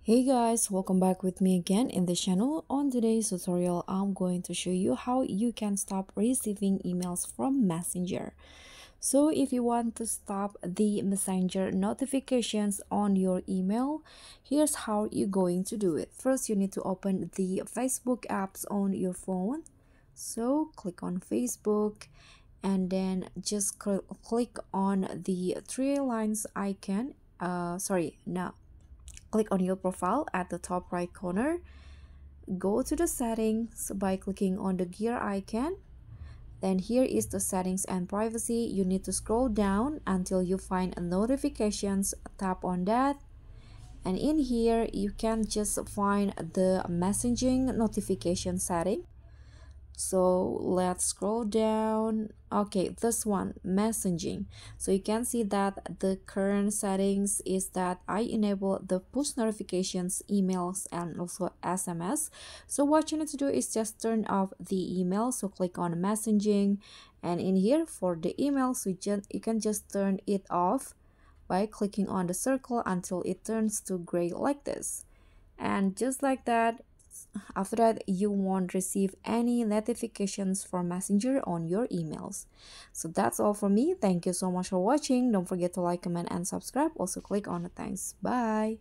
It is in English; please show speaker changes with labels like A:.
A: Hey guys, welcome back with me again in the channel. On today's tutorial, I'm going to show you how you can stop receiving emails from Messenger. So if you want to stop the Messenger notifications on your email, here's how you're going to do it. First, you need to open the Facebook apps on your phone. So click on Facebook and then just click on the three lines icon. No, click on your profile at the top right corner. Go to the settings by clicking on the gear icon. Then here is the settings and privacy. You need to scroll down until you find notifications. Tap on that. And in here, you can just find the messaging notification setting. So let's scroll down. Okay, this one, messaging. So you can see that the current settings is that I enable the push notifications, emails, and also SMS. So what you need to do is just turn off the email. So click on messaging, and in here for the emails, you can just turn it off by clicking on the circle until it turns to gray like this. And just like that, after that, you won't receive any notifications from Messenger on your emails. So that's all from me. Thank you so much for watching. Don't forget to like, comment, and subscribe. Also click on the thanks. Bye.